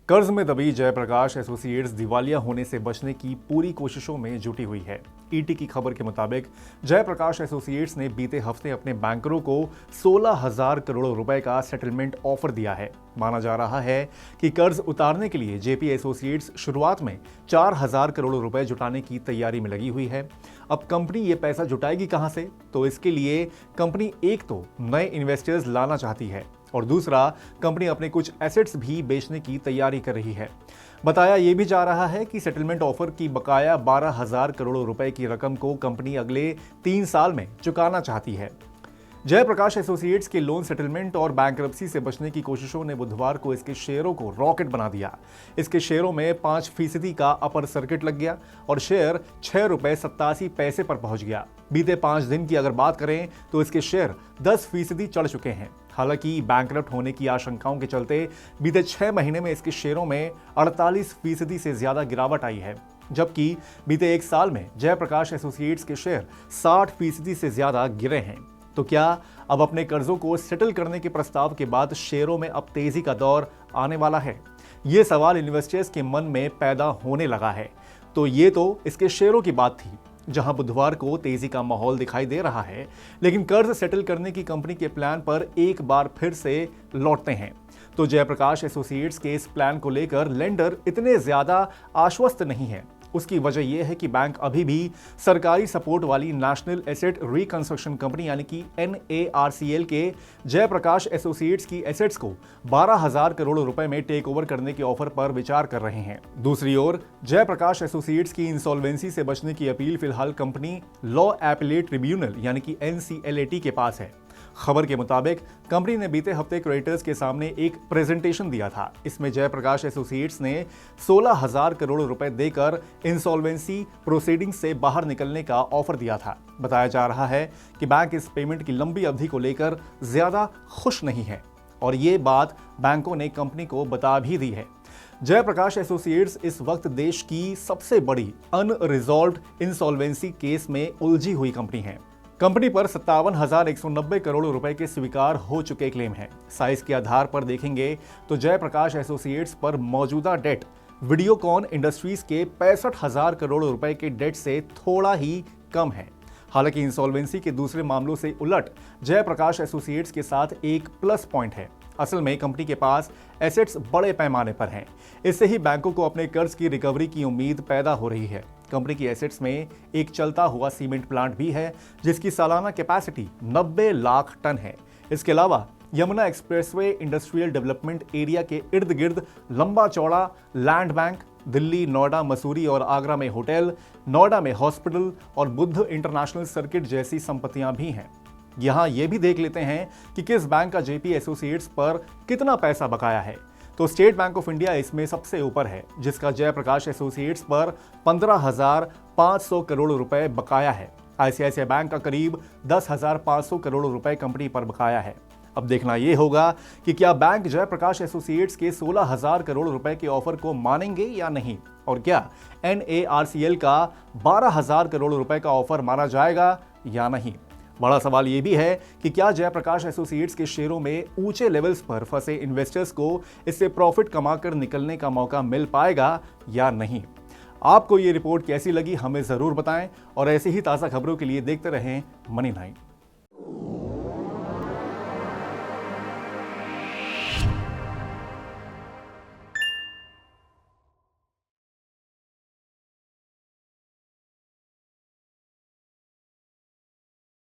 कर्ज में दबी जयप्रकाश एसोसिएट्स दिवालिया होने से बचने की पूरी कोशिशों में जुटी हुई है। ईटी की खबर के मुताबिक जयप्रकाश एसोसिएट्स ने बीते हफ्ते अपने बैंकरों को 16,000 करोड़ रुपए का सेटलमेंट ऑफर दिया है। माना जा रहा है कि कर्ज उतारने के लिए जेपी एसोसिएट्स शुरुआत में 4,000 करोड़ रुपए जुटाने की तैयारी में लगी हुई है। अब कंपनी ये पैसा जुटाएगी कहां से? तो इसके लिए कंपनी एक तो नए इन्वेस्टर्स लाना चाहती है और दूसरा कंपनी अपने कुछ एसेट्स भी बेचने की तैयारी कर रही है। बताया यह भी जा रहा है कि सेटलमेंट ऑफर की बकाया 12,000 करोड़ रुपए की रकम को कंपनी अगले 3 साल में चुकाना चाहती है। जयप्रकाश एसोसिएट्स के लोन सेटलमेंट और बैंकरप्सी से बचने की कोशिशों ने बुधवार को इसके शेयरों को रॉकेट बना दिया। इसके शेयरों में 5% का अपर सर्किट लग गया और शेयर ₹6.87 पर पहुंच गया। बीते 5 दिन की अगर बात करें तो इसके शेयर 10% चढ़ चुके हैं। हालांकि बैंकरप्ट होने की आशंकाओं के चलते बीते 6 महीने में इसके शेयरों में 48% से ज्यादा गिरावट आई है, जबकि बीते 1 साल में जयप्रकाश एसोसिएट्स के शेयर 60% से ज्यादा गिरे हैं। तो क्या अब अपने कर्जों को सेटल करने के प्रस्ताव के बाद शेयरों में अब तेजी का दौर आने वाला है? यह सवाल इन्वेस्टर्स के मन में पैदा होने लगा है। तो ये तो इसके शेयरों की बात थी, जहां बुधवार को तेजी का माहौल दिखाई दे रहा है। लेकिन कर्ज सेटल करने की कंपनी के प्लान पर एक बार फिर से लौटते हैं तो जयप्रकाश एसोसिएट्स के इस प्लान को लेकर लेंडर इतने ज्यादा आश्वस्त नहीं है। उसकी वजह यह है कि बैंक अभी भी सरकारी सपोर्ट वाली नेशनल एसेट रिकंस्ट्रक्शन कंपनी यानी कि NARCL के जयप्रकाश एसोसिएट्स की एसेट्स को 12,000 करोड़ रुपए में टेक ओवर करने के ऑफर पर विचार कर रहे हैं। दूसरी ओर जयप्रकाश एसोसिएट्स की इंसॉल्वेंसी से बचने की अपील फिलहाल कंपनी लॉ एपेलेट ट्रिब्यूनल यानी कि NCLAT के पास है। खबर के मुताबिक कंपनी ने बीते हफ्ते क्रेडिटर्स के सामने एक प्रेजेंटेशन दिया था। इसमें जयप्रकाश एसोसिएट्स ने 16,000 करोड़ रुपए देकर इंसॉल्वेंसी प्रोसीडिंग से बाहर निकलने का ऑफर दिया था। बताया जा रहा है कि बैंक इस पेमेंट की लंबी अवधि को लेकर ज्यादा खुश नहीं है और ये बात बैंकों ने कंपनी को बता भी दी है। जयप्रकाश एसोसिएट्स इस वक्त देश की सबसे बड़ी अनरिजॉल्व्ड इंसॉल्वेंसी केस में उलझी हुई कंपनी है। कंपनी पर 57,190 करोड़ रुपए के स्वीकार हो चुके क्लेम हैं। साइज के आधार पर देखेंगे तो जयप्रकाश एसोसिएट्स पर मौजूदा डेट वीडियोकॉन इंडस्ट्रीज के 65,000 करोड़ रुपए के डेट से थोड़ा ही कम है। हालांकि इंसॉल्वेंसी के दूसरे मामलों से उलट जयप्रकाश एसोसिएट्स के साथ एक प्लस पॉइंट है। असल में कंपनी के पास एसेट्स बड़े पैमाने पर हैं। इससे ही बैंकों को अपने कर्ज की रिकवरी की उम्मीद पैदा हो रही है। कंपनी की एसेट्स में एक चलता हुआ सीमेंट प्लांट भी है जिसकी सालाना कैपेसिटी 90 लाख टन है। इसके अलावा Yamuna expressway industrial development area के इर्द गिर्द लंबा चौड़ा लैंड बैंक, दिल्ली, नोएडा, मसूरी और आगरा में होटल, नोएडा में हॉस्पिटल और बुद्ध इंटरनेशनल सर्किट जैसी संपत्तियां भी हैं। यहां यह भी देख लेते हैं कि किस बैंक का जेपी एसोसिएट्स पर कितना पैसा बकाया है। तो स्टेट बैंक ऑफ इंडिया इसमें सबसे ऊपर है, जिसका जयप्रकाश एसोसिएट्स पर 15,500 करोड़ रुपए बकाया है। ICICI बैंक का करीब 10,500 करोड़ रुपए कंपनी पर बकाया है। अब देखना यह होगा कि क्या बैंक जयप्रकाश एसोसिएट्स के 16,000 करोड़ रुपए के ऑफर को मानेंगे या नहीं, और क्या NARCL का 12,000 करोड़ रुपए का ऑफर माना जाएगा या नहीं। बड़ा सवाल यह भी है कि क्या जयप्रकाश एसोसिएट्स के शेयरों में ऊंचे लेवल्स पर फंसे इन्वेस्टर्स को इससे प्रॉफिट कमाकर निकलने का मौका मिल पाएगा या नहीं। आपको ये रिपोर्ट कैसी लगी हमें जरूर बताएं और ऐसी ही ताजा खबरों के लिए देखते रहें मनी 9।